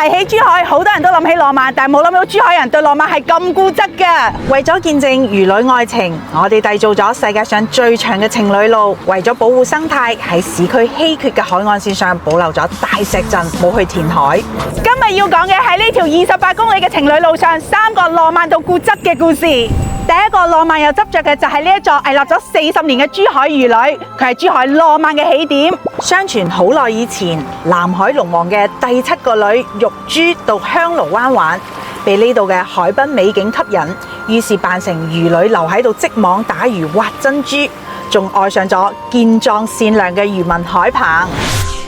提起珠海，好多人都諗起浪漫，但係冇諗到珠海人對浪漫係咁固執㗎。為咗見證魚女愛情，我哋締造咗世界上最長嘅情侶路。為咗保護生態，喺市區稀缺嘅海岸線上保留咗大石陣，冇去填海。今日要講嘅係呢條28公里嘅情侶路上3個浪漫到固執嘅故事。第一個浪漫又執着嘅就係呢一座屹立咗40年嘅珠海魚女，佢係珠海浪漫嘅起點。相傳好耐以前，南海龍王嘅第7個女玉珠到香爐灣玩，被呢度嘅海濱美景吸引，於是扮成魚女留喺度織網打魚挖珍珠，仲愛上咗健壯善良嘅漁民海鵬。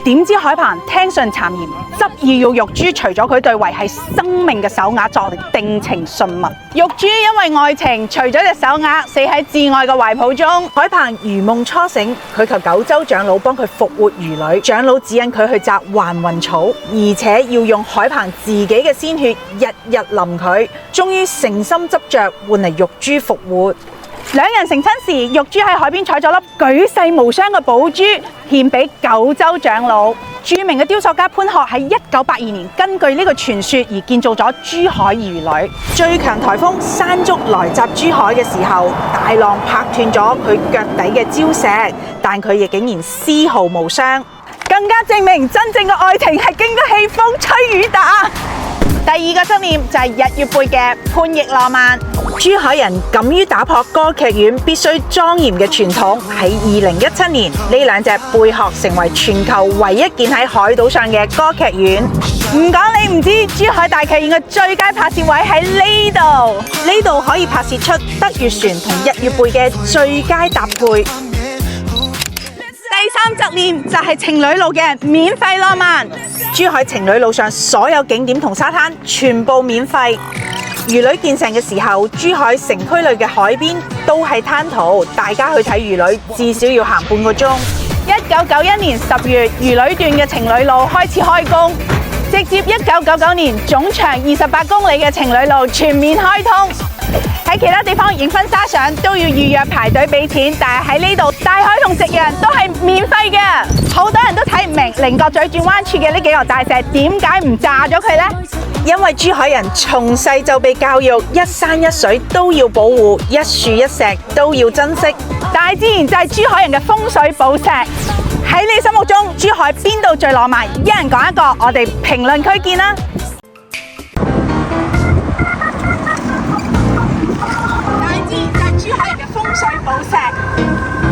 點知海鵬聽信讒言，執意要玉珠除咗佢對維繫生命嘅手鐲作為定情信物。玉珠因為愛情除咗隻手鐲，死喺摯愛嘅懷抱中。海鵬如夢初醒，佢求九州長老幫佢復活魚女。長老指引佢去摘還魂草，而且要用海鵬自己嘅鮮血日日淋佢。終於誠心執着換嚟玉珠復活。兩人成親時，玉珠喺海邊採咗粒舉世無雙嘅寶珠，獻俾九州長老。著名嘅雕塑家潘鶴喺1982年根據呢個傳說而建造咗珠海魚女。最強颱風山竹來襲珠海嘅時候，大浪拍斷咗佢腳底嘅礁石，但佢亦竟然絲毫無傷，更加證明真正嘅愛情係經得起風吹雨打。第二個側面就係日月貝嘅叛逆浪漫。珠海人敢於打破歌劇院必須莊嚴嘅傳統，喺2017年呢兩隻貝殼成為全球唯一建喺海島上嘅歌劇院。唔講你唔知，珠海大劇院嘅最佳拍攝位喺呢度，呢度可以拍攝出德月船同日月貝嘅最佳搭配。第三側面就係情侶路嘅免費浪漫。珠海情侶路上所有景點同沙灘全部免費。魚女建成嘅時候，珠海城區內嘅海邊都係灘塗，大家去睇魚女至少要行半個鐘。1991年10月，魚女段嘅情侶路開始開工，直接1999年總長28公里嘅情侶路全面開通。喺其他地方影婚紗相都要預約排隊俾錢，但係喺呢度大海同夕陽都係免費嘅。好多人都睇唔明菱角咀轉彎處嘅呢幾嚿大石點解唔炸咗佢呢？因為珠海人從細就被教育一山一水都要保護，一樹一石都要珍惜。大自然就係珠海人嘅風水寶石。喺你心目中，珠海邊度最浪漫？一人講一個，我哋評論區見啦！大自然就係珠海人嘅風水寶石。